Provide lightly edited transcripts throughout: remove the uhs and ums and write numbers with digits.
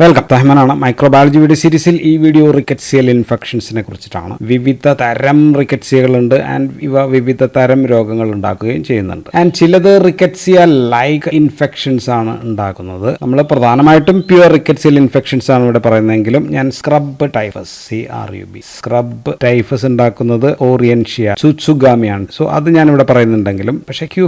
Welcome. തഹ്മനാണ്. Microbiology video സീരീസിൽ ഈ video റിക്കറ്റ്സിയൽ ഇൻഫെക്ഷൻസിനെ കുറിച്ചിട്ടാണ്. വിവിധ തരം റിക്കറ്റ്സിയകളുണ്ട് ആൻഡ് ഇവ വിവിധ തരം രോഗങ്ങൾ ഉണ്ടാക്കുകയും ചെയ്യുന്നുണ്ട്. ആൻഡ് ചിലത് റിക്കറ്റ്സിയ ലൈക്ക് ഇൻഫെക്ഷൻസ് ആണ് ഉണ്ടാക്കുന്നത്. നമ്മൾ പ്രധാനമായിട്ടും പ്യുവർ റിക്കറ്റ്സിയൽ ഇൻഫെക്ഷൻസ് ആണ് ഇവിടെ പറയുന്നതെങ്കിലും ഞാൻ സ്ക്രബ് ടൈഫസ് സ്ക്രബ് ടൈഫസ് ഉണ്ടാക്കുന്നത് ഓറിയൻഷ്യ സുത്സുഗാമിയാണ്. സോ അത് ഞാൻ ഇവിടെ പറയുന്നുണ്ടെങ്കിലും പക്ഷേ ക്യൂ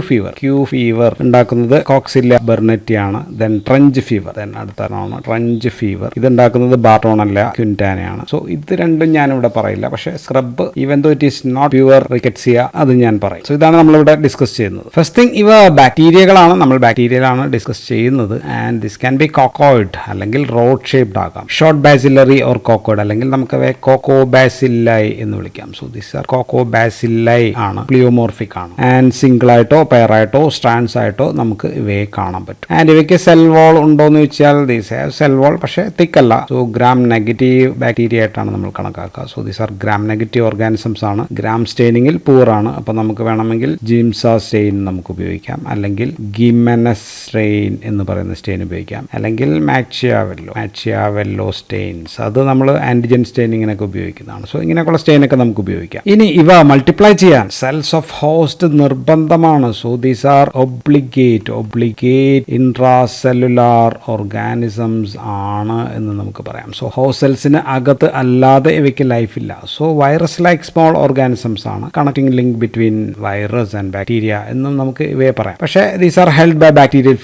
ഫീവർ ഉണ്ടാക്കുന്നത് കോക്സില്ല ബെർനെറ്റി ആണ്. ദെൻ ട്രഞ്ച് ഫീവർ, ദെൻ അടുത്താണ് ട്രഞ്ച് ഫീവർ. ഇത് ഉണ്ടാക്കുന്നത് ബാർട്ടോണല്ല ക്വിൻറ്റാനയാണ്. സോ ഇത് രണ്ടും ഞാൻ ഇവിടെ പറയില്ല. പക്ഷേ scrub even though it is not pure rickettsia അത് ഞാൻ പറയും. സോ ഇതാണ് നമ്മളിവിടെ ഡിസ്കസ് ചെയ്യുന്നത്. ഫസ്റ്റ് തിങ്, ഇവ ബാക്ടീരിയകളാണ്. നമ്മൾ ബാക്ടീരിയയിലാണ് ഡിസ്കസ് ചെയ്യുന്നത്. ആൻഡ് ദിസ് ക്യാൻ ബി കോക്കോയിഡ് അല്ലെങ്കിൽ റോഡ് ഷേപ്ഡ് ആകാം. ഷോർട്ട് ബാസിലറി ഓർ കോക്കോയിഡ് അല്ലെങ്കിൽ നമുക്ക് അവയെ കോക്കോ ബാസില്ലൈ എന്ന് വിളിക്കാം. സോ ദിസ് ആർ കോക്കോ ബാസില്ലൈ ആണ്. പ്ലിയോമോർഫിക് ആണ്. ആൻഡ് സിംഗിൾ ആയിട്ടോ പെയറായിട്ടോ സ്ട്രാൻഡ്സ് ആയിട്ടോ നമുക്ക് ഇവയെ കാണാൻ പറ്റും. ആൻഡ് ഇവയ്ക്ക് സെൽ വോൾ ഉണ്ടോ എന്ന് ചോദിച്ചാൽ ദീസ് ഹാവ് സെൽ വോൾ, പക്ഷേ തിക്കല്ല. സോ ഗ്രാം നെഗറ്റീവ് ബാക്ടീരിയ ആയിട്ടാണ് നമ്മൾ കണക്കാക്കുക. So these are gram negative organisms ആണ്. ഗ്രാം സ്റ്റെയിനിങ്ങിൽ പൂറാണ്. അപ്പോൾ നമുക്ക് വേണമെങ്കിൽ ജിംസ സ്റ്റെയിൻ നമുക്ക് ഉപയോഗിക്കാം, അല്ലെങ്കിൽ ഗിമെനസ് സ്റ്റെയിൻ എന്ന് പറയുന്ന സ്റ്റെയിൻ ഉപയോഗിക്കാം, അല്ലെങ്കിൽ മാച്ചിയാവെല്ലോ സ്റ്റെയിൻസ്. അത് നമ്മൾ ആന്റിജൻ സ്റ്റെയിനിങ്ങിനൊക്കെ ഉപയോഗിക്കുന്നതാണ്. സോ ഇങ്ങനെയൊക്കെയുള്ള സ്റ്റെയിനൊക്കെ നമുക്ക് ഉപയോഗിക്കാം. ഇനി ഇവ മൾട്ടിപ്ലൈ ചെയ്യാൻ സെൽസ് ഓഫ് ഹോസ്റ്റ് നിർബന്ധമാണ്. So these are obligate intracellular organisms ആണ് എന്ന് നമുക്ക് പറയാം. സോ ഹോസ്റ്റ് സെൽസിന് അകത്ത് അല്ലാതെ ഇവയ്ക്ക് ലൈഫ് ഇല്ല. So virus like small organisms ആണ്. Connecting link between virus and bacteria എന്നും നമുക്ക് ഇവയെ പറയാം. പക്ഷേ these are held by bacterial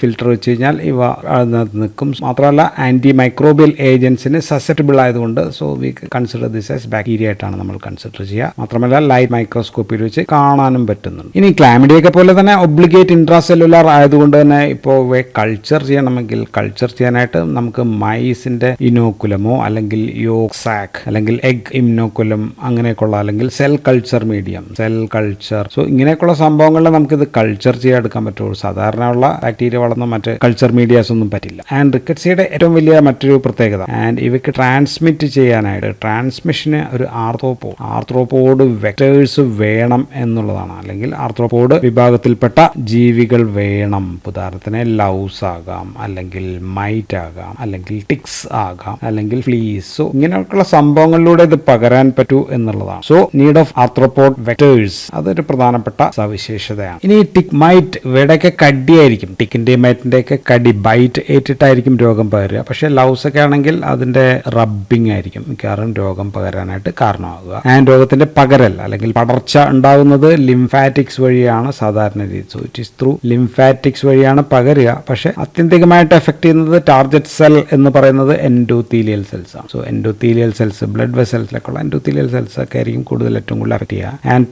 filter വെച്ച് കഴിഞ്ഞാൽ ഇവ നിൽക്കും. മാത്രമല്ല ആന്റി മൈക്രോബിയൽ ഏജൻസിന് സസെപ്റ്റബിൾ ആയതുകൊണ്ട് so we consider this as bacteria ആയിട്ടാണ് നമ്മൾ കൺസിഡർ ചെയ്യുക. മാത്രമല്ല ലൈറ്റ് മൈക്രോസ്കോപ്പിൽ വെച്ച് കാണാനും പറ്റുന്നുണ്ട്. ഇനി ക്ലാമിഡിയൊക്കെ പോലെ തന്നെ ഒബ്ലിഗേറ്റ് ഇൻട്രാസെല്ലുലാർ ആയതുകൊണ്ട് തന്നെ ഇപ്പോൾ ഇവയെ കൾച്ചർ ചെയ്യണമെങ്കിൽ കൾച്ചർ ചെയ്യാനായിട്ട് നമുക്ക് മൈസിന്റെ ഇനോക്കുലമോ അല്ലെങ്കിൽ യോഗ് സാക്ക് അല്ലെങ്കിൽ എഗ് ഇമ്നോക്കുലം അങ്ങനെയൊക്കെയുള്ള അല്ലെങ്കിൽ സെൽ കൾച്ചർ മീഡിയം സോ ഇങ്ങനെയൊക്കെയുള്ള സംഭവങ്ങളിൽ നമുക്കിത് കൾച്ചർ ചെയ്യാൻ എടുക്കാൻ പറ്റുള്ളൂ. സാധാരണയുള്ള ബാക്ടീരിയ വളർന്ന മറ്റ് കൾച്ചർ മീഡിയാസ് ഒന്നും പറ്റില്ല. ആൻഡ് റിക്കറ്റ്സിയുടെ ഏറ്റവും വലിയ മറ്റൊരു പ്രത്യേകത, ആൻഡ് ഇവയ്ക്ക് ട്രാൻസ്മിറ്റ് ചെയ്യാനായിട്ട് ട്രാൻസ്മിഷന് ഒരു ആർത്രോപോഡ് വെക്ടേഴ്സ് വേണം എന്നുള്ളതാണ്. അല്ലെങ്കിൽ ആർത്രോപോഡ് വിഭാഗത്തിൽപ്പെട്ട ജീവികൾ വേണം. ഉദാഹരണത്തിന് ലൗസ് ആകാം, അല്ലെങ്കിൽ മൈറ്റ് ആകാം, അല്ലെങ്കിൽ ടിക്സ് ആകാം, അല്ലെങ്കിൽ ഫ്ലീസ്. സോ ഇങ്ങനെയൊക്കെയുള്ള സംഭവങ്ങളിലൂടെ ഇത് പകരാൻ പറ്റൂ എന്നുള്ളതാണ്. So need of arthropod vectors അതൊരു പ്രധാനപ്പെട്ട സവിശേഷതയാണ്. ഇനി ടിക് മൈറ്റ് ഇവയുടെയൊക്കെ കടിയായിരിക്കും. ടിക്കിന്റെ മൈറ്റിന്റെ ഒക്കെ കടി ബൈറ്റ് ഏറ്റിട്ടായിരിക്കും രോഗം പകരുക. പക്ഷെ ലൗസ് ഒക്കെ ആണെങ്കിൽ അതിന്റെ റബ്ബിംഗ് ആയിരിക്കും മിക്കവാറും രോഗം പകരാനായിട്ട് കാരണമാകുക. ആൻഡ് രോഗത്തിന്റെ പകരൽ അല്ലെങ്കിൽ പടർച്ച ഉണ്ടാകുന്നത് ലിംഫാറ്റിക്സ് വഴിയാണ് സാധാരണ രീതി. So it is through lymphatics വഴിയാണ് പകരുക. പക്ഷെ ആത്യന്തികമായിട്ട് എഫക്ട് ചെയ്യുന്നത് ടാർഗറ്റ് സെൽ എന്ന് പറയുന്നത് എൻഡോത്തീലിയൽ സെൽസ് ആണ്. സോ എൻഡോത്തീലിയൽ സെൽസ് ബ്ലഡ് വെസൽസിലൊക്കെയുള്ള എൻഡോത്തീലിയൽ സെൽസ് ഒക്കെ ആയിരിക്കും ഏറ്റവും കൂടുതൽ എഫക്ട് ചെയ്യുക. ആൻഡ്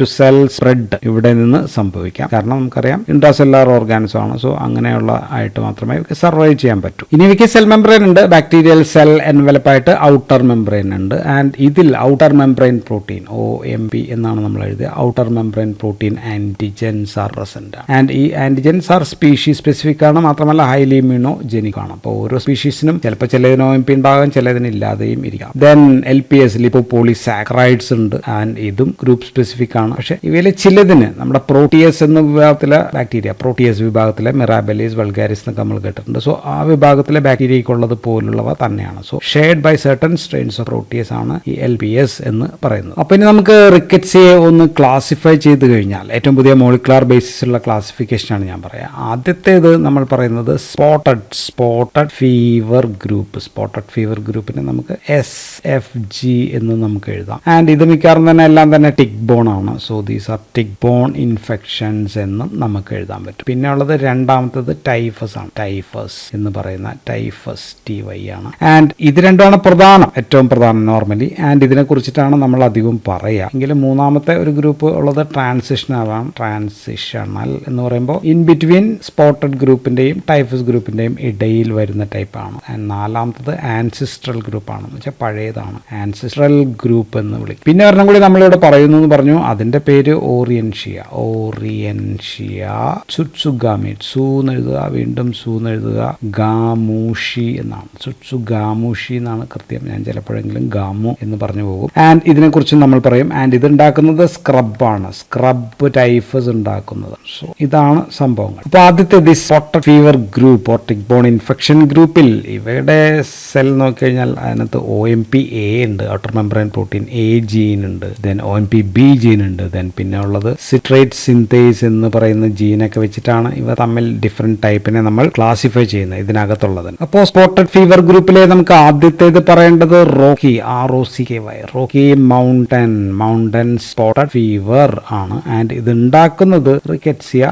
ടു സെൽ സ്പ്രെഡ് ഇവിടെ നിന്ന് സംഭവിക്കാം. കാരണം നമുക്കറിയാം ഇൻട്രാസെല്ലുലാർ ഓർഗാനിസം ആണ്. സോ അങ്ങനെയുള്ള ആയിട്ട് മാത്രമേ ഇവയ്ക്ക് സർവൈവ് ചെയ്യാൻ പറ്റൂ. ഇനി ഇവയ്ക്ക് സെൽ മെംബ്രെയിൻ ഉണ്ട്. ബാക്ടീരിയൽ സെൽ എൻവലപ്പായിട്ട് ഔട്ടർ മെംബ്രെയിൻ ഉണ്ട്. ആൻഡ് ഇതിൽ ഔട്ടർ മെംബ്രെയിൻ പ്രോട്ടീൻ OMP എന്നാണ് നമ്മൾ എഴുതിയത്. Outer membrane protein antigens R present. And ഈ ആന്റിജൻസ് ആർ സ്പീഷീസ് സ്പെസിഫിക് ആണ്. മാത്രമല്ല ഹൈലി ഇമ്മ്യൂണോജെനിക് ആണ്. അപ്പോൾ ഓരോ സ്പീഷീസിനും ചിലപ്പോൾ ചിലതിന് OMP ഉണ്ടാകാം, ചിലതിന് ഇല്ലാതെയും ഇരിക്കാം. ദെൻ LPS ലിപ്പോപോളിസാക്കറൈഡ്സ് ഉണ്ട്. ആൻഡ് ഇതും ഗ്രൂപ്പ് സ്പെസിഫിക് ആണ്. പക്ഷേ ഇവയിൽ ചിലതിന് നമ്മുടെ പ്രോട്ടിയസ് എന്ന വിഭാഗത്തിലെ ബാക്ടീരിയ, പ്രോട്ടിയസ് വിഭാഗത്തിലെ മിറാബെലീസ് വൾഗാരിസ് എന്നൊക്കെ നമ്മൾ കേട്ടിട്ടുണ്ട്. സോ ആ വിഭാഗത്തിലെ ബാക്ടീരിയക്കുള്ളത് പോലുള്ളവ തന്നെയാണ്. So shared by certain strains of Proteus ആണ് ഈ LPS എന്ന് പറയുന്നത്. അപ്പോൾ ഇനി നമുക്ക് റിക്കറ്റ്സിയെ ഒന്ന് ക്ലാസിഫൈ ചെയ്ത് കഴിഞ്ഞാൽ ഏറ്റവും പുതിയ മോളിക്കുലാർ ബേസിസുള്ള ക്ലാസിഫിക്കേഷനാണ് ഞാൻ പറയാം. ആദ്യത്തേത് നമ്മൾ പറയുന്നത് സ്പോട്ടഡ് ഫീവർ ഗ്രൂപ്പിന് നമുക്ക് SFG എന്ന് നമുക്ക് എഴുതാം. ആൻഡ് ഇത് മിക്കവാറും തന്നെ എല്ലാം തന്നെ ടിക് ബോൺ ആണ്. So these are tick bone infections എന്നും നമുക്ക് എഴുതാൻ പറ്റും. പിന്നെ ഉള്ളത് രണ്ടാമത്തത് ടൈഫസ് ആണ്. ടൈഫസ് എന്ന് പറയുന്ന ടൈഫസ് TY ആണ്. ആൻഡ് ഇത് രണ്ടുമാണ് ഏറ്റവും പ്രധാനം നോർമലി. ആൻഡ് ഇതിനെ കുറിച്ചിട്ടാണ് നമ്മൾ അധികവും പറയുക. എങ്കിലും മൂന്നാമത്തെ ഒരു ഗ്രൂപ്പ് ഉള്ളത് ട്രാൻസിഷണൽ എന്ന് പറയുമ്പോൾ ഇൻ ബിറ്റ്വീൻ സ്പോട്ടഡ് ഗ്രൂപ്പിന്റെയും ടൈഫസ് ഗ്രൂപ്പിന്റെയും ഇടയിൽ വരുന്ന ടൈപ്പാണ്. ആൻഡ് നാലാമത്തത് ആൻസിസ്ട്രൽ ഗ്രൂപ്പാണ്. എന്ന് വെച്ചാൽ പഴയതാണ്. ആൻസിസ്ട്രൽ ഗ്രൂപ്പ് എന്ന് വിളിക്കും. പിന്നെ ഒരെണ്ണം കൂടി നമ്മളിവിടെ പറയുന്നു എന്ന് പറഞ്ഞു. അതിന്റെ പേര് ഓറിയൻഷ്യ സുത്സുഗാമി. എഴുതുക, വീണ്ടും എഴുതുക, ഗാമൂഷി എന്നാണ്. സുത്സുഗാമൂഷി എന്നാണ് കൃത്യം. ഞാൻ ചിലപ്പോഴെങ്കിലും ഗാമു എന്ന് പറഞ്ഞു പോകും. ആൻഡ് ഇതിനെക്കുറിച്ച് നമ്മൾ പറയും. ആൻഡ് ഇത് ഉണ്ടാക്കുന്നത് സ്ക്രബാണ്. സ്ക്രബ് ടൈഫസ് ഉണ്ടാക്കുന്നത്. സോ ഇതാണ് സംഭവങ്ങൾ. അപ്പോൾ ആദ്യത്തെ spotted fever group or tick borne infection ഗ്രൂപ്പിൽ ഇവയുടെ സെൽ നോക്കിക്കഴിഞ്ഞാൽ അതിനകത്ത് OMP-A ഉണ്ട്, outer membrane protein A gene ഉണ്ട്, ദെൻ OMP-B ജീൻ ഉണ്ട്, ദെൻ പിന്നെ ഉള്ളത് സിട്രേറ്റ് സിന്തേസ് എന്ന് പറയുന്ന ജീനൊക്കെ വെച്ചിട്ടാണ് ഇവ തമ്മിൽ ഡിഫറെന്റ് ടൈപ്പിനെ നമ്മൾ ക്ലാസിഫൈ ചെയ്യുന്നത് ഇതിനകത്തുള്ളത്. അപ്പോൾ സ്പോട്ടഡ് ഫീവർ ഗ്രൂപ്പിലെ നമുക്ക് ആദ്യത്തേത് പറയേണ്ടത് Rocky, ROCKY, Rocky Mountain spotted fever ആണ്. ആൻഡ് ഇത് ഉണ്ടാക്കുന്നത് റിക്കറ്റ്സിയ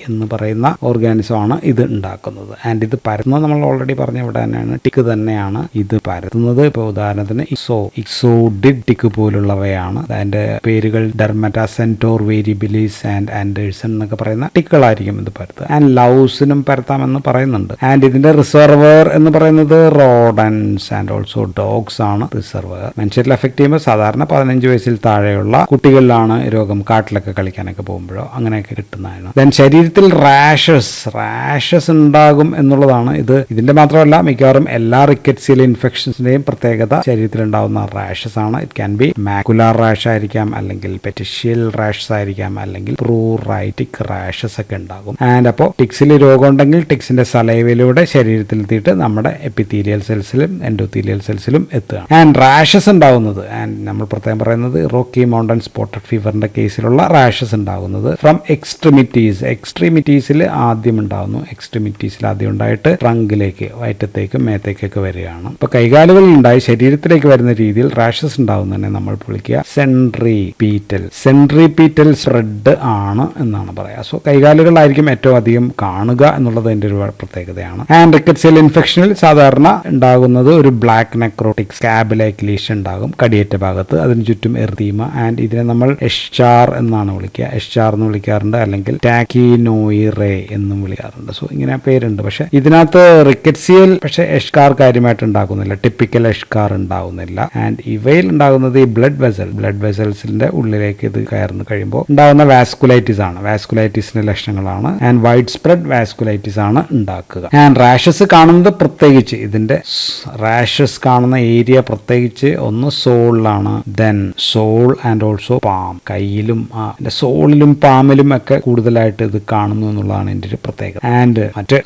എന്ന് പറയുന്ന ഓർഗാനിസം ആണ് ഇത് ഉണ്ടാക്കുന്നത്. ആൻഡ് ഇത് പരത്തുന്നത് നമ്മൾ ഓൾറെഡി പറഞ്ഞ ഇവിടെ തന്നെയാണ്, ടിക്ക് തന്നെയാണ് ഇത് പരത്തുന്നത്. ഇപ്പോൾ ഉദാഹരണത്തിന് ഇക്സോഡിഡ് ടിക്ക് പോലുള്ളവയാണ്. അതിന്റെ പേരുകൾ ഡെർമറ്റാസെന്റോർ വേരിയബിലിസ് ആൻഡ് ആൻഡേഴ്സൺ എന്നൊക്കെ പറയുന്ന ടിക്കുകളായിരിക്കും ഇത് പരത്തുക. ആൻഡ് ലൗസിനും പരത്താമെന്ന് പറയുന്നുണ്ട്. ആൻഡ് ഇതിന്റെ റിസർവർ എന്ന് പറയുന്നത് റോഡൻസ് ആൻഡ് ഓൾസോ ഡോഗ്സ് ആണ് റിസർവർ. മനുഷ്യരിൽ എഫക്ട് ചെയ്യുമ്പോൾ സാധാരണ 15 വയസ്സിൽ താഴെയുള്ള കുട്ടികളിലാണ് രോഗം, കാട്ടിലൊക്കെ കളിക്കാനൊക്കെ പോകുമ്പോഴോ അങ്ങനെയൊക്കെ കിട്ടുന്നതാണ്. ദെൻ ശരീരത്തിൽ റാഷസ് ഉണ്ടാകും എന്നുള്ളതാണ് ഇതിന്റെ മാത്രമല്ല മിക്കവാറും എല്ലാ റിക്കറ്റ്സിയൽ ഇൻഫെക്ഷൻസിന്റെയും പ്രത്യേകത ശരീരത്തിൽ ഉണ്ടാകുന്ന റാഷസ് ആണ്. It can be macular rash ആയിരിക്കാം, അല്ലെങ്കിൽ പെറ്റിഷ്യൽ റാഷസ് ആയിരിക്കാം, അല്ലെങ്കിൽ പ്രൂറൈറ്റിക് റാഷസ് ഒക്കെ ഉണ്ടാകും. ആൻഡ് അപ്പോൾ ടിക്സിൽ രോഗം ഉണ്ടെങ്കിൽ ടിക്സിന്റെ സലൈവയിലൂടെ ശരീരത്തിൽ എത്തിയിട്ട് നമ്മുടെ എപ്പിത്തീലിയൽ സെൽസിലും എൻഡോത്തീലിയൽ സെൽസിലും എത്തുകയാണ്. ആൻഡ് റാഷസ് ഉണ്ടാകുന്നത്, ആൻഡ് നമ്മൾ പ്രത്യേകം പറയുന്നത് റോക്കി മൗണ്ടൻ സ്പോട്ടഡ് ഫീവറിന്റെ കേസിലുള്ള റാഷസ് ഉണ്ടാകുന്നത് ഫ്രം എക്സ്ട്രീമിറ്റീസിൽ ആദ്യം ഉണ്ടാകുന്നു. എക്സ്ട്രീമിറ്റീസിൽ ആദ്യം ഉണ്ടായിട്ട് ട്രങ്കിലേക്ക്, വയറ്റത്തേക്കും മേത്തേക്കൊക്കെ വരികയാണ്. ഇപ്പൊ കൈകാലുകളിൽ ഉണ്ടായി ശരീരത്തിലേക്ക് വരുന്ന രീതിയിൽ റാഷസ് ഉണ്ടാകുന്നതിനെ നമ്മൾ വിളിക്കുക സെൻട്രിപീറ്റൽ സ്പ്രെഡ് ആണ് എന്നാണ് പറയാ. സോ കൈകാലുകളായിരിക്കും ഏറ്റവും അധികം കാണുക എന്നുള്ളത് അതിന്റെ ഒരു പ്രത്യേകതയാണ്. ആൻഡ് റിക്കറ്റ്സിയൽ ഇൻഫെക്ഷനിൽ സാധാരണ ഉണ്ടാകുന്നത് ഒരു black necrotic scab like lesion ഉണ്ടാകും കടിയേറ്റ ഭാഗത്ത്, അതിന് ചുറ്റും എർതീമ. ആൻഡ് ഇതിനെ നമ്മൾ എഷ്ചാർ എന്നാണ് വിളിക്കുക, എഷ്ചാർ എന്ന് വിളിക്കാറുണ്ട്, അല്ലെങ്കിൽ ടാക്കിനോയിറേ എന്നും വിളിക്കാറുണ്ട്. സോ ഇങ്ങനെ പേരുണ്ട്. പക്ഷെ ഇതിനകത്ത് റിക്കറ്റ്സിയൽ പക്ഷെ എഷ്കാർ കാര്യമായിട്ട് ഉണ്ടാകുന്നില്ല, ടിപ്പിക്കൽ എഷ്കാർ ഉണ്ടാകുന്നില്ല. ആൻഡ് ഇവയിൽ ഉണ്ടാകുന്നത് ഈ ബ്ലഡ് വെസൽസിന്റെ ഉള്ളിലേക്ക് ഇത് കയറുന്നു കഴിയുമ്പോൾ ഉണ്ടാകുന്ന വാസ്കുലൈറ്റിസ് ആണ്, വാസ്കുലൈറ്റിസിന്റെ ലക്ഷണങ്ങളാണ്. ആൻഡ് വൈഡ് സ്പ്രെഡ് വാസ്കുലൈറ്റിസ് ആണ് ഉണ്ടാക്കുക. ആൻഡ് റാഷസ് കാണുന്നത് പ്രത്യേകിച്ച് ഇതിന്റെ റാഷസ് കാണുന്ന ഏരിയ പ്രത്യേകിച്ച് ഒന്ന് സോളിലാണ്, then sole and also palm, കയ്യിലും സോളിലും പാമിലും ഒക്കെ കൂടുതലായിട്ട് ഇത് കാണുന്നു എന്നുള്ളതാണ് ഇതിന്റെ ഒരു പ്രത്യേകത. ആൻഡ് മറ്റ്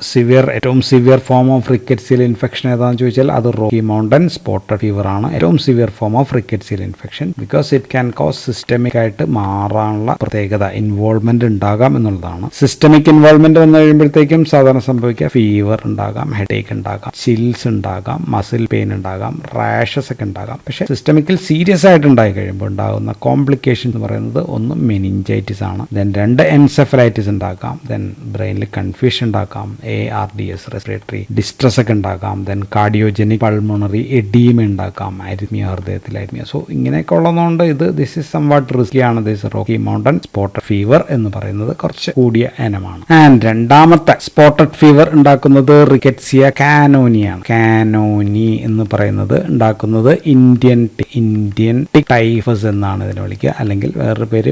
ഏറ്റവും severe form of rickettsial infection ഏതാണെന്ന് ചോദിച്ചാൽ അത് റോക്കി മൗണ്ടൻ സ്പോട്ടഡ് ഫീവർ ആണ്. ഏറ്റവും severe form of rickettsial infection, because it can cause systemic ആയിട്ട് മാറാനുള്ള പ്രത്യേകത, ഇൻവോൾവ്മെന്റ് ഉണ്ടാകാം എന്നുള്ളതാണ്. സിസ്റ്റമിക് ഇൻവോൾവ്മെന്റ് വന്നു കഴിയുമ്പോഴത്തേക്കും സാധാരണ സംഭവിക്കുക ഫീവർ ഉണ്ടാകാം, ഹെഡേക്ക് ഉണ്ടാകാം, ചിൽസ് ഉണ്ടാകാം, മസിൽ പെയിൻ ഉണ്ടാകാം, റാഷസ് ഒക്കെ ഉണ്ടാകാം. പക്ഷെ സിസ്റ്റമിക്കിൽ സീരിയസ് ആയിട്ട് ഉണ്ടായി കഴിയുമ്പോൾ ഉണ്ടാകുന്ന കോംപ്ലിക്കേഷൻ എന്ന് പറയുന്നത് ഒന്ന് മെനിഞ്ചൈറ്റിസ് ആണ്, ദെൻ 2 എൻസെഫലൈറ്റിസ് ഉണ്ടാക്കാം, ദെൻ ബ്രെയിനിൽ കൺഫ്യൂഷൻ ഉണ്ടാക്കാം, ARDS റെസ്പിറേറ്ററി ഡിസ്ട്രസ് ഒക്കെ ഉണ്ടാക്കാം, ദെൻ കാർഡിയോജനിക് പൾമോണറി എഡീമ ഉണ്ടാക്കാം, അരിത്മിയ, ഹൃദയത്തിൽ അരിത്മിയ. സോ ഇങ്ങനെയൊക്കെ ഉള്ളതുകൊണ്ട് ദിസ് ഇസ് സംവാട്ട് റിസ്കി ആണ്. This Rocky Mountain spotted fever എന്ന് പറയുന്നത് കുറച്ച് കൂടിയ ഇനമാണ്. ആൻഡ് രണ്ടാമത്തെ സ്പോട്ടഡ് ഫീവർ ഉണ്ടാക്കുന്നത് റിക്കറ്റ്സിയ കാനോനിയാണ്. കാനോനി എന്ന് പറയുന്നത് ഉണ്ടാക്കുന്നത് ഇന്ത്യൻ ടൈഫസ് എന്നാണ് ഇതിനെ വിളിക്കുക, അല്ലെങ്കിൽ വേറൊരു പേര്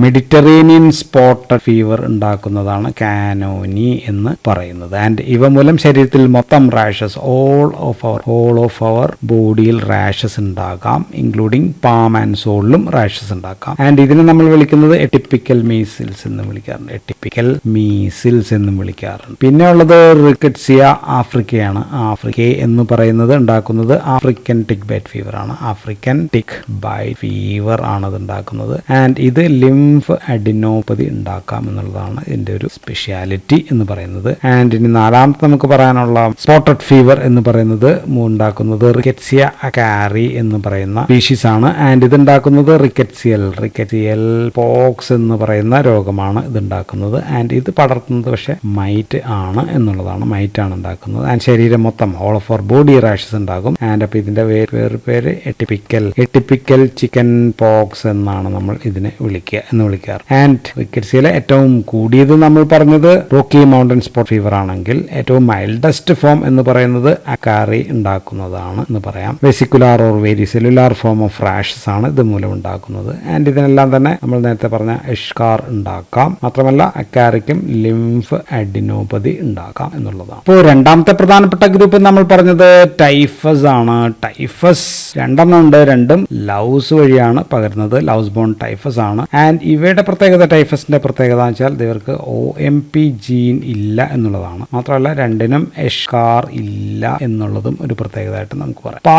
മെഡിറ്ററേനിയൻ സ്പോട്ടഡ് ഫീവർ ഉണ്ടാക്കുന്നതാണ് കാനോനി എന്ന് പറയുന്നത്. ആൻഡ് ഇവ മൂലം ശരീരത്തിൽ മൊത്തം റാഷസ് ഓൾ ഓഫ് അവർ ബോഡിയിൽ റാഷസ് ഉണ്ടാകാം, ഇൻക്ലൂഡിംഗ് പാം ആൻഡ് സോളിലും റാഷസ് ഉണ്ടാക്കാം. ആൻഡ് ഇതിനെ നമ്മൾ വിളിക്കുന്നത് എട്ടിപ്പിക്കൽ മീസിൽസ് എന്ന് വിളിക്കാറുണ്ട്. പിന്നെ ഉള്ളത് റിക്കറ്റ്സിയ ആഫ്രിക്കയാണ്. ആഫ്രിക്ക എന്ന് പറയുന്നത് ഉണ്ടാക്കുന്നത് ആഫ്രിക്കൻ ടിക് ബൈറ്റ് ഫീവർ ആണ്. ആഫ്രിക്കൻ ടിക് ബൈറ്റ് ഫീവർ ആണ് ഇത് ഉണ്ടാക്കുന്നത്. ആൻഡ് ഇത് ലിംഫ് അഡിനോപ്പതി ഉണ്ടാക്കാം എന്നുള്ളതാണ് ഇതിന്റെ ഒരു സ്പെഷ്യാലിറ്റി എന്ന് പറയുന്നത്. ആൻഡ് ഇനി നാലാമത്തെ നമുക്ക് പറയാനുള്ള സ്പോട്ടഡ് ഫീവർ എന്ന് പറയുന്നത് ഉണ്ടാക്കുന്നത് റിക്കറ്റ്സിയ അകാരി എന്ന് പറയുന്ന സ്പീഷീസ് ആണ്. ആൻഡ് ഇത് ഉണ്ടാക്കുന്നത് റിക്കറ്റ്സിയൽ പോക്സ് എന്ന് പറയുന്ന രോഗമാണ് ഇത് ഉണ്ടാക്കുന്നത്. ആൻഡ് ഇത് പടർത്തുന്നത് പക്ഷെ മൈറ്റ് ആണ് എന്നുള്ളതാണ്, മൈറ്റ് ആണ് ഉണ്ടാക്കുന്നത്. ആൻഡ് ശരീരം മൊത്തം all of our body rashes ഉണ്ടാകും. ആൻഡ് അപ്പൊ ഇതിന്റെ വേറെ പേര് എട്ടിപ്പിക്കൽ ചിക്കൻ പോക്സ് എന്നാണ് നമ്മൾ ഇതിനെ വിളിക്കാറ്. ആൻഡ് റിക്കറ്റ്സിയയിലെ ഏറ്റവും കൂടിയത് നമ്മൾ പറഞ്ഞത് റോക്കി മൗണ്ടൻ സ്പോട്ട് ഫീവർ ആണെങ്കിൽ ഏറ്റവും മൈൽഡസ്റ്റ് ഫോം എന്ന് പറയുന്നത് അക്കാറി ഉണ്ടാക്കുന്നതാണ് എന്ന് പറയാം. Vesicular or very cellular form of rashes ആണ് ഇത് മൂലം ഉണ്ടാക്കുന്നത്. ആൻഡ് ഇതിനെല്ലാം തന്നെ നമ്മൾ നേരത്തെ പറഞ്ഞ എഷ്കാർ ഉണ്ടാക്കാം, മാത്രമല്ല അക്കാരിക്കും ലിംഫ് അഡിനോപ്പതി ഉണ്ടാക്കാം എന്നുള്ളതാണ്. അപ്പോൾ രണ്ടാമത്തെ പ്രധാനപ്പെട്ട ഗ്രൂപ്പ് നമ്മൾ പറഞ്ഞത് ടൈഫസ് ആണ്. ടൈഫസ് രണ്ടെണ്ണം ഉണ്ട്, രണ്ടും ലൗസ് വഴിയാണ് പകരുന്നത്. ലൗസ് ബോൺ ടൈഫസ് ആണ്. ആൻഡ് ഇവയുടെ പ്രത്യേകത, ടൈഫസിന്റെ പ്രത്യേകത എന്ന് വെച്ചാൽ ഇവർക്ക് OMP ജീൻ ഇല്ല എന്നുള്ളതാണ്. മാത്രമല്ല രണ്ടിനും എഷ്കാർ ഇല്ല എന്നുള്ളതും ഒരു പ്രത്യേകതയായിട്ട് നമുക്ക് പറയാം. അപ്പൊ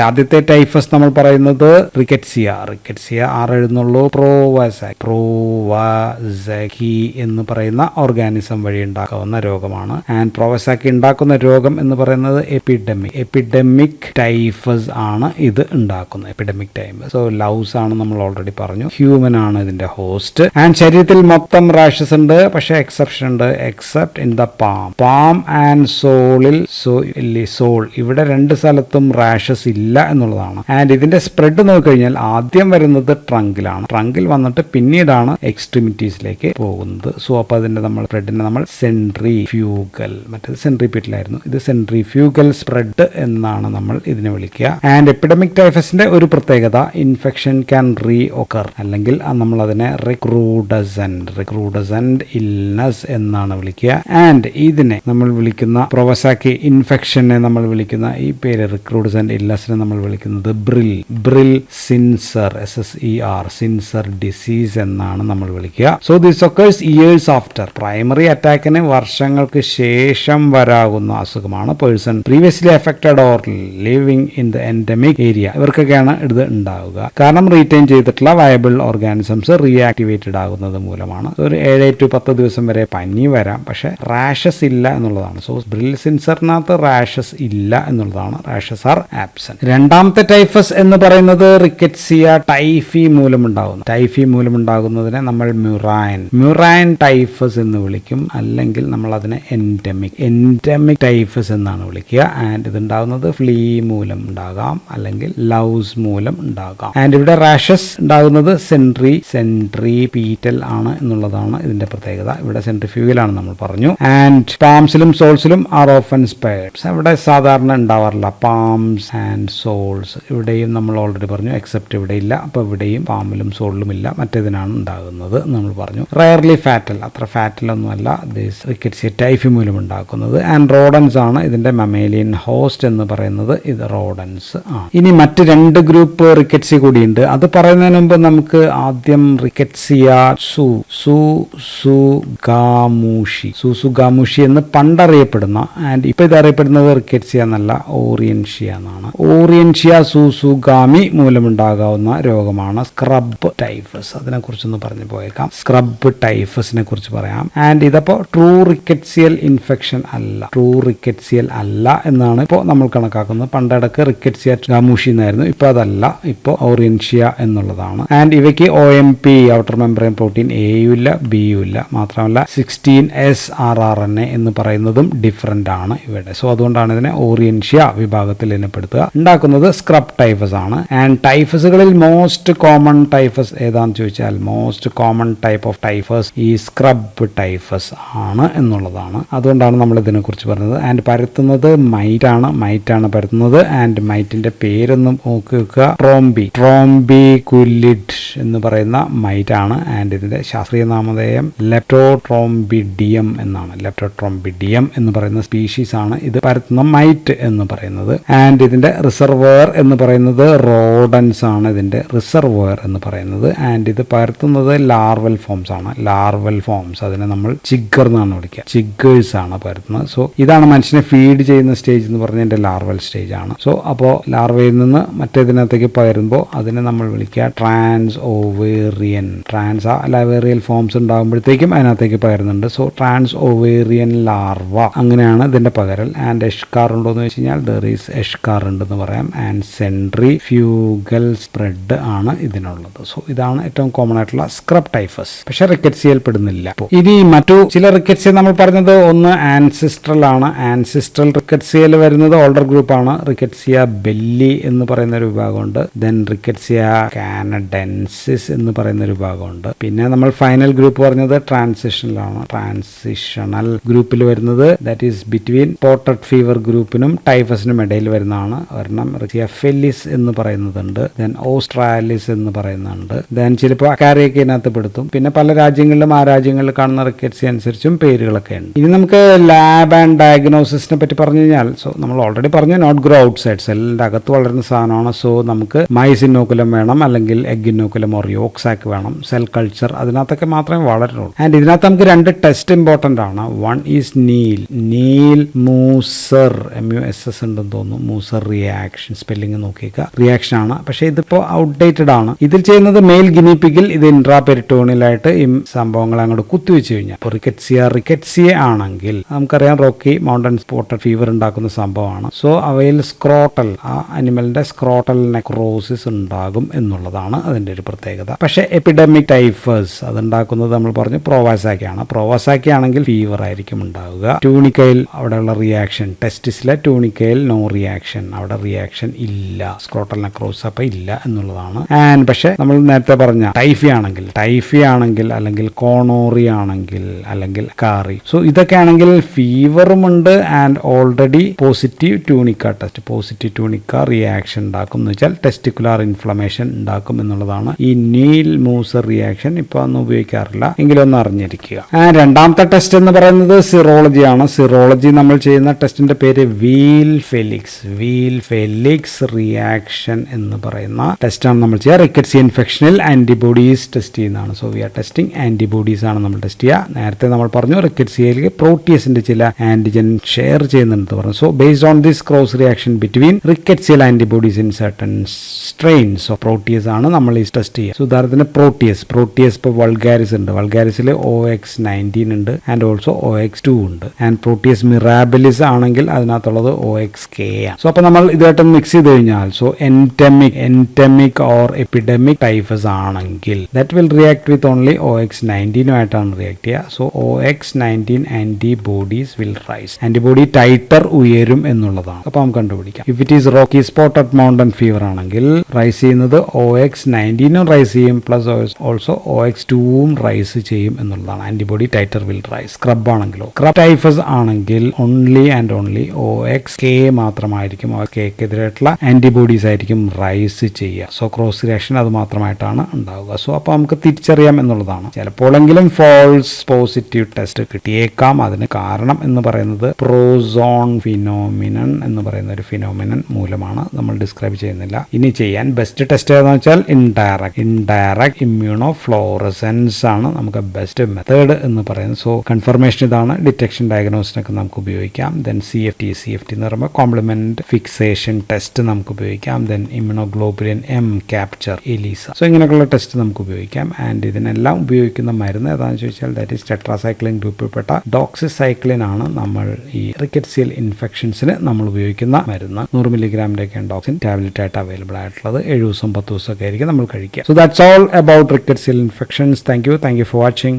ആദ്യത്തെ ടൈഫസ് നമ്മൾ പറയുന്നത് റിക്കറ്റ്സിയ 6 എഴുതുന്നുള്ളൂ. പ്രോവാസാക്കി എന്ന് പറയുന്ന ഓർഗാനിസം വഴി ഉണ്ടാക്കാവുന്ന രോഗമാണ്. ആൻഡ് പ്രോവസാക്കി ഉണ്ടാക്കുന്ന രോഗം എന്ന് പറയുന്നത് എപ്പിഡമിക് ടൈഫസ് ആണ് ഇത് ഉണ്ടാക്കുന്നത്. Epidemic typhus. സോ ലൗസ് ആണ് നമ്മൾ ഓൾറെഡി പറഞ്ഞു. ഹ്യൂമൻ ആണ് ഇതിന്റെ ഹോസ്റ്റ്. ആൻഡ് ശരീരത്തിൽ മൊത്തം റാഷസ് ഉണ്ട്. പക്ഷെ എക്സെപ്ഷൻ ഉണ്ട്. Except in the palm and sole ഇവിടെ 2 സ്ഥലത്തും റാഷസ് ഇല്ല എന്നുള്ളതാണ്. ആൻഡ് ഇതിന്റെ സ്പ്രെഡ് നോക്കിക്കഴിഞ്ഞാൽ ആദ്യം വരുന്നത് ട്രങ്കിലാണ്. ട്രങ്കിൽ വന്നിട്ട് പിന്നീടാണ് എക്സ്ട്രീമിറ്റീസിലേക്ക് പോകുന്നത്. സോ അപ്പൊ അതിന്റെ സ്പ്രെഡിനെ നമ്മൾ സെൻട്രിഫ്യൂഗൽ, മറ്റേത് സെൻട്രിപീറ്റലായിരുന്നു, ഇത് സെൻട്രിഫ്യൂഗൽ സ്പ്രെഡ് എന്നാണ് നമ്മൾ ഇതിനെ വിളിക്കുക. ആൻഡ് എപ്പിഡമിക് ടൈഫസിന്റെ ഒരു പ്രത്യേകത ഇൻഫെക്ഷൻ ക്യാൻ റീഒക്കർ, അല്ലെങ്കിൽ നമ്മൾ അതിനെ റിക്രൂഡസെന്റ് ഇൽനസ് എന്നാണ് വിളിക്കുക. ആൻഡ് ഇതിനെ നമ്മൾ വിളിക്കുന്ന പ്രോവസാക്കി ഇൻഫെക്ഷനെ നമ്മൾ വിളിക്കുന്ന ഈ പേര് റിക്രൂഡസെന്റ് ഇൽനസിനെ നമ്മൾ വിളിക്കുന്നത് ബ്രിൽ സിൻസർ സിൻസർ ഡിസീസ് എന്നാണ് നമ്മൾ വിളിക്കുക. So this occurs years after primary അറ്റാക്കിന് വർഷങ്ങൾക്ക് ശേഷം വരാകുന്ന അസുഖമാണ്. Person previously affected or living in the endemic area ഇവർക്കൊക്കെയാണ് ഇത് ഉണ്ടാവുക. കാരണം റീറ്റെയിൻ ചെയ്തിട്ടുള്ള വയബിൾ ഓർഗാനിസംസ് റീആക്ടിവേറ്റഡ് ആകുന്നത് മൂലമാണ്. ഒരു 7 to 10 ദിവസം വരെ പനി വരാം, പക്ഷെ റാഷസ് ഇല്ല എന്നുള്ളതാണ്. സോ ബ്രിൽ സിൻസറിനകത്ത് റാഷസ് ഇല്ല എന്നുള്ളതാണ്. Rashes R absent. രണ്ടാമത്തെ ടൈഫസ് എന്ന് പറയുന്നത് റിക്കറ്റ്സിയ ടൈഫി മൂലമുണ്ടാകുന്നതിനെ നമ്മൾ മ്യൂറൈൻ ടൈഫസ് എന്ന് വിളിക്കും, അല്ലെങ്കിൽ നമ്മൾ അതിനെ എൻഡമിക് ടൈഫസ് എന്നാണ് വിളിക്കുക. ആൻഡ് ഇതുണ്ടാകുന്നത് ഫ്ലീ മൂലം ഉണ്ടാകാം, അല്ലെങ്കിൽ ലൗസ് മൂലം ഉണ്ടാകാം. ആൻഡ് ഇവിടെ റാഷസ് ഉണ്ടാകുന്നത് സെൻട്രിപീറ്റൽ ആണ് എന്നുള്ളതാണ് ഇതിന്റെ പ്രത്യേകത. ഇവിടെ സെൻട്രിഫ്യൂഗൽ ആണ് നമ്മൾ പറഞ്ഞു. ആൻഡ് പാംസിലും സോൾസിലും ആർ ഓഫൻ സ്പെയർഡ്. ഇവിടെ സാധാരണ ഉണ്ടാവാറില്ല പാംസ് ആൻഡ് സോൾസ്. ഇവിടെയും നമ്മൾ ഓൾറെഡി പറഞ്ഞു എക്സെപ്റ്റ് ഇവിടെ ഇല്ല. അപ്പൊ ഇവിടെയും പാമിലും സോളിലും ഇല്ല, മറ്റേതിനാണ് ഉണ്ടാകുന്നത് നമ്മൾ പറഞ്ഞു. റയർലി ഫാറ്റൽ, അത്ര ഫാറ്റൽ ഒന്നുമല്ല റിക്കറ്റ്സിയ ടൈഫി മൂലം ഉണ്ടാക്കുന്നത്. ആൻഡ് റോഡൻസ് ആണ് ഇതിന്റെ മമേലിയൻ ഹോസ്റ്റ് എന്ന് പറയുന്നത്. ഇത് റോഡൻസ് ആണ്. ഇനി മറ്റ് 2 ഗ്രൂപ്പ് റിക്കറ്റ്സി കൂടിയുണ്ട്. അത് പറയുന്നതിന് മുമ്പ് നമുക്ക് ആദ്യം റിക്കറ്റ്സിയ സൂസുഗാമുഷി എന്ന് പണ്ടറിയപ്പെടുന്ന, ആൻഡ് ഇപ്പൊ ഇത് അറിയപ്പെടുന്നത് റിക്കറ്റ്സിയ എന്നല്ല, ഓറിയൻഷ്യ എന്നാണ്. ഓറിയൻഷ്യ സൂസുഗാമി മൂലമുണ്ടാകാവുന്ന രോഗമാണ് സ്ക്രബ് ടൈഫസ്. അതിനെ കുറിച്ചൊന്ന് പറഞ്ഞു പോയേക്കാം. സ്ക്രബ് ടൈഫസിനെ കുറിച്ച് പറയാം. ആൻഡ് ഇതപ്പോ ട്രൂ റിക്കറ്റ്സിയൽ ഇൻഫെക്ഷൻ അല്ല എന്നാണ് ഇപ്പോൾ നമ്മൾ കണക്കാക്കുന്നത്. പണ്ടിടക്ക് റിക്കറ്റ്സിയ ഗാമുഷി എന്നായിരുന്നു, ഇപ്പൊ അതല്ല, ഇപ്പൊ ഓറിയൻഷ്യ എന്നുള്ളതാണ്. ആൻഡ് ഇവയ്ക്ക് OMP ഔട്ടർ മെംബ്രെയിൻ പ്രോട്ടീൻ എയും ഇല്ല ബിയും ഇല്ല. മാത്രമല്ല 16S rRNA എന്ന് പറയുന്നതും ഡിഫറെന്റ് ആണ് ഇവിടെ. സോ അതുകൊണ്ടാണ് ഇതിനെ ഓറിയൻഷ്യ വിഭാഗത്തിൽ ഇനപ്പെടുത്തുക. ഉണ്ടാക്കുന്നത് സ്ക്രബ് ടൈഫസ് ആണ്. ആൻഡ് ടൈഫസുകളിൽ മോസ്റ്റ് കോമൺ ടൈഫസ് ഏതാന്ന് ചോദിച്ചാൽ most common type of typhus ഈ സ്ക്രബ് ടൈഫസ് ആണ് എന്നുള്ളതാണ്. അതുകൊണ്ടാണ് നമ്മൾ ഇതിനെ കുറിച്ച് പറഞ്ഞത്. ആൻഡ് പരത്തുന്നത് മൈറ്റ് ആണ് പരത്തുന്നത്. ആൻഡ് മൈറ്റിന്റെ പേരൊന്നും നോക്കി വെക്കുക, ട്രോംബികുലിഡ് എന്ന് പറയുന്ന മൈറ്റ് ആണ്. ആൻഡ് ഇതിന്റെ ശാസ്ത്രീയ നാമധേയം ലെപ്റ്റോട്രോംബിഡിയം എന്നാണ്. ലെപ്റ്റോട്രോംബിഡിയം എന്ന് പറയുന്ന സ്പീഷീസ് ആണ് ഇത് പരത്തുന്ന മൈറ്റ് എന്ന് പറയുന്നത്. ആൻഡ് ഇതിന്റെ റിസർവോയർ എന്ന് പറയുന്നത് റോഡൻസ് ആണ്. ഇതിന്റെ റിസർവോയർ എന്ന് പറയുന്നത്. ആൻഡ് ഇത് പരത്തുന്നത് ലാർവൽ ഫോംസ് ആണ്. അതിനെ നമ്മൾ ചിഗ്ഗർ എന്നാണ് വിളിക്കുക. ചിഗ്ഗേഴ്സ് ആണ് പരത്തുന്നത്. സോ ഇതാണ് മനുഷ്യനെ ഫീഡ് ചെയ്യുന്ന സ്റ്റേജ് എന്ന് പറഞ്ഞതിന്റെ ലാർവൽ സ്റ്റേജ് ആണ്. സോ അപ്പോൾ ലാർവയിൽ നിന്ന് മറ്റേതിനകത്തേക്ക് പകരുമ്പോൾ അതിനെ നമ്മൾ വിളിക്കുക ട്രാൻസ് ലാവേറിയൽ ഫോംസ് ഉണ്ടാകുമ്പോഴത്തേക്കും അതിനകത്തേക്ക് പകരുന്നുണ്ട്. സോ ട്രാൻസ് ഓവേറിയൻ ലാർവ, അങ്ങനെയാണ് ഇതിന്റെ പകരൽ. ആൻഡ് എഷ്കാർ ഉണ്ടോ എന്ന് വെച്ച് കഴിഞ്ഞാൽ ദർ ഈസ് എഷ്കാർ ഉണ്ടെന്ന് പറയാം. ആൻഡ് സെൻട്രിഫ്യൂഗൽ സ്പ്രെഡ് ആണ് ഇതിനുള്ളത്. സോ ഇതാണ് ഏറ്റവും കോമൺ ആയിട്ടുള്ള സ്ക്രബ് ടൈഫസ്. പക്ഷെ റിക്കറ്റ്സിയയിൽ പെടുന്നില്ല. ഇനി മറ്റു ചില റിക്കറ്റ്സിയ നമ്മൾ പറഞ്ഞത് ഒന്ന് ആൻസിസ്ട്രൽ ആണ്. ആൻസിസ്ട്രൽ റിക്കറ്റ്സിയയിൽ വരുന്നത് ഓൾഡർ ഗ്രൂപ്പ് ആണ്. റിക്കറ്റ്സിയ ബെല്ലി എന്ന് പറയുന്ന ഒരു വിഭാഗമുണ്ട്. ദെൻ റിക്കറ്റ്സിയ കാനഡൻസിസ് എന്ന് പറയുന്ന ഒരു വിഭാഗമുണ്ട്. പിന്നെ നമ്മൾ ഫൈനൽ ഗ്രൂപ്പ് പറഞ്ഞത് ട്രാൻസിഷണൽ ഗ്രൂപ്പിൽ വരുന്നത് that is between spotted fever ഗ്രൂപ്പിനും ടൈഫസിനും ഇടയിൽ വരുന്നതാണ്. ഒരെണ്ണം ഫെല്ലിസ് എന്ന് പറയുന്നതുണ്ട്. ദെൻ ഓസ്ട്രാലിസ് എന്ന് പറയുന്നുണ്ട്. ദെൻ ചിലപ്പോൾ അക്കാരിയൊക്കെ ഇതിനകത്ത് പെടുത്തും. പിന്നെ പല രാജ്യങ്ങളിലും ആ രാജ്യങ്ങളിൽ കാണുന്ന റിക്കറ്റ്സി അനുസരിച്ചും പേരുകളൊക്കെ ഉണ്ട്. ഇനി നമുക്ക് ലാബ് ആൻഡ് ഡയഗ്നോസിസിനെ പറ്റി പറഞ്ഞു കഴിഞ്ഞാൽ, സോ നമ്മൾ ഓൾറെഡി പറഞ്ഞു നോട്ട് ഗ്രോ ഔട്ട് സൈഡ്, സെല്ലിന്റെ അകത്ത് വളരുന്ന സാധനമാണ്. സോ നമുക്ക് മൈസ് ഇന്നോക്കുലം വേണം, അല്ലെങ്കിൽ എഗ് ഇന്നോക്കുലം ഓർ യോക്ക് സാക്ക് വേണം, സെൽ കൾച്ചർ അതിനകത്തൊക്കെ മാത്രമേ വളരുള്ളൂ. ആൻഡ് ഇതിനകത്ത് നമുക്ക് 2 ടെസ്റ്റ് ഇമ്പോർട്ടൻ്റ് ആണ്. വൺ ഈസ് നീൽ മൂസർ MUSS ഉണ്ടെന്ന് തോന്നുന്നു. മൂസർ റിയാക്ഷൻ സ്പെല്ലിംഗ് നോക്കിയേക്കുക, റിയാക്ഷൻ ആണ്. പക്ഷേ ഇതിപ്പോൾ ഔട്ട്ഡേറ്റഡ് ആണ്. ഇതിൽ ചെയ്യുന്നത് മെയിൽ ഗിനിപ്പിക്കിൽ ഇത് ഇൻട്രാപെരിറ്റോണിയലായിട്ട് ഈ സംഭവങ്ങൾ അങ്ങോട്ട് കുത്തിവെച്ച് കഴിഞ്ഞാൽ ഇപ്പോൾ റിക്കറ്റ്സിയ ആണെങ്കിൽ നമുക്കറിയാം റോക്കി മൗണ്ടൻ സ്പോട്ടഡ് ഫീവർ ഉണ്ടാക്കുന്ന സംഭവമാണ്. സോ അവയിൽ സ്ക്രോട്ടൽ, ആ അനിമലിന്റെ സ്ക്രോട്ടൽ നെക്രോസിസ് ഉണ്ടാകും എന്നുള്ളതാണ് അതിന്റെ ഒരു പ്രത്യേകത. പക്ഷേ എപ്പിഡമിക് ടൈഫസ് അതുണ്ടാക്കുന്നത് നമ്മൾ പറഞ്ഞു പ്രോവാസാക്കിയാണ്. പ്രോവാസാക്കി ആണെങ്കിൽ ഫീവർ ആയിരിക്കും ഉണ്ടാവുക. ട്യൂണിക്കയിൽ അവിടെയുള്ള റിയാക്ഷൻ, ടെസ്റ്റിസിലെ ട്യൂണിക്കയിൽ നോ റിയാക്ഷൻ, അവിടെ റിയാക്ഷൻ ഇല്ല, സ്ക്രോട്ടൽ നെക്രോസിസ് അപ്പൊ ഇല്ല എന്നുള്ളതാണ്. ആൻഡ് പക്ഷേ നമ്മൾ നേരത്തെ പറഞ്ഞ ടൈഫി ആണെങ്കിൽ അല്ലെങ്കിൽ കോണോറി ആണെങ്കിൽ അല്ലെങ്കിൽ കാറി, സോ ഇതൊക്കെ ആണെങ്കിൽ ഫീവറും ഉണ്ട് and already positive tunica test, positive tunica reaction ഉണ്ടാക്കും എന്ന് വെച്ചാൽ ടെസ്റ്റിക്കുലാർ ഇൻഫ്ലമേഷൻ ഉണ്ടാക്കും എന്നുള്ളതാണ്. ഈ നീൽ മൂസർ റിയാക്ഷൻ ഇപ്പോൾ ഒന്നും ഉപയോഗിക്കാറില്ല, എങ്കിലും ഒന്ന് അറിഞ്ഞിരിക്കുക. രണ്ടാമത്തെ ടെസ്റ്റ് എന്ന് പറയുന്നത് സിറോളജി ആണ്. സിറോളജി നമ്മൾ ചെയ്യുന്ന ടെസ്റ്റിന്റെ പേര് വീൽ ഫെലിക്സ് റിയാക്ഷൻ എന്ന് പറയുന്ന ടെസ്റ്റാണ് നമ്മൾ ചെയ്യുക. റിക്കറ്റ്സി ഇൻഫെക്ഷനിൽ ആന്റിബോഡീസ് ടെസ്റ്റ് ചെയ്യുന്നതാണ്. So we are testing antibodies ആണ് നമ്മൾ ടെസ്റ്റ് ചെയ്യുക. നേരത്തെ നമ്മൾ പറഞ്ഞു റിക്കറ്റ്സിയയിൽ പ്രോട്ടിയസിന്റെ ചില ആന്റിജൻ ഷെയർ ചെയ്യുന്നുണ്ട് പറഞ്ഞു. So based on this cross reaction between rickettsial antibodies in certain strains of Proteus ആണ് നമ്മൾ ഈ ടെസ്റ്റ് ചെയ്യുക. ഉദാഹരണത്തിന് പ്രോട്ടിയസ് ഇപ്പോൾ വൾഗാരിസ് ഉണ്ട്. വൾഗാരിസിൽ OX19 ഉണ്ട് ആൻഡ് ഓൾസോ OX2 ഉണ്ട്. ആൻഡ് പ്രോട്ടിയസ് മിറാബിലിസ് ആണെങ്കിൽ അതിനകത്തുള്ളത് OXK ആണ്. സോ അപ്പോൾ നമ്മൾ ഇതായിട്ട് മിക്സ് ചെയ്ത് കഴിഞ്ഞാൽ so endemic or epidemic typhus ആണെങ്കിൽ that will react with only OX19 ആയിട്ടാണ് റിയാക്ട് ചെയ്യുക. So OX19 antibodies will rise, antibody titre ഉയരും എന്നുള്ളതാണ്. അപ്പോൾ നമുക്ക് കണ്ടുപിടിക്കാം. If it is Rocky spotted Mountain fever ആണെങ്കിൽ റൈസ് ചെയ്യുന്നത് OX19 റൈസ് ചെയ്യും, പ്ലസ് ഓൾസോ OX2 റൈസ് ചെയ്യും എന്നുള്ളതാണ്. Antibody titre will rise. Scrub ആണെങ്കിലോ, സ്ക്രബ് ടൈഫസ് ആണെങ്കിൽ ഓൺലി ആൻഡ് ഓൺലി OXK മാത്രമായിരിക്കും, OXKക്കെതിരായിട്ടുള്ള ആന്റിബോഡീസ് ആയിരിക്കും റൈസ് ചെയ്യുക. സോ ക്രോസ് റിയാക്ഷൻ അത് മാത്രമായിട്ടാണ് ഉണ്ടാവുക. സോ അപ്പോൾ നമുക്ക് തിരിച്ചറിയാം എന്നുള്ളതാണ്. ചിലപ്പോഴെങ്കിലും ഫോൾസ് പോസിറ്റീവ് ടെസ്റ്റ് കിട്ടിയേക്കാം. അതിന് കാരണം എന്ന് പറയുന്നത് പ്രോസോൺ ഫിനോമിനൻ എന്ന് പറയുന്ന ഒരു ഫിനോമിനൻ മൂലമാണ്. നമ്മൾ ഡിസ്ക്രൈബ് ചെയ്യുന്നില്ല. ഇനി ചെയ്യാൻ ബെസ്റ്റ് ടെസ്റ്റ് ഏതാണെന്ന് വെച്ചാൽ ഇൻഡയറക്റ്റ് ഇമ്മ്യൂണോ ഫ്ലോറസെൻസ് ആണ് നമുക്ക് ബെസ്റ്റ് മെത്തേഡ് എന്ന് പറയുന്നത്. സോ കൺഫർമേഷൻ ഇതാണ്. ഡിറ്റക്ഷൻ ഡയഗ്നോസിനൊക്കെ നമുക്ക് ഉപയോഗിക്കാം. ദെൻ CFT എന്ന് പറയുമ്പോൾ കോംപ്ലിമെന്റ് ഫിക്സേഷൻ ടെസ്റ്റ് നമുക്ക് ഉപയോഗിക്കാം. Then immunoglobulin M capture ELISA. So ഇങ്ങനെയൊക്കെയുള്ള ടെസ്റ്റ് നമുക്ക് ഉപയോഗിക്കാം. ആൻഡ് ഇതിനെല്ലാം ഉപയോഗിക്കുന്ന മരുന്ന് ഏതാണെന്ന് ചോദിച്ചാൽ ദാറ്റ് ഈസ് ടെട്രാസൈക്ലിൻ ഗ്രൂപ്പിൽപ്പെട്ട ഡോക്സിസൈക്ലിൻ ആണ് നമ്മൾ ഈ റിക്കറ്റ്സിയൽ ഇൻഫെക്ഷൻസിന് നമ്മൾ ഉപയോഗിക്കുന്ന മരുന്ന്. 100 മില്ലിഗ്രാമിൻ്റെയൊക്കെ ഡോക്സിൻ ടാബ്ലറ്റ് ആയിട്ട് അവൈലബിൾ ആയിട്ടുള്ളത് 7 ദിവസം 10 ദിവസമൊക്കെ ആയിരിക്കും നമ്മൾ കഴിക്കുക. So that's all about rickettsial infections. Thank you for watching.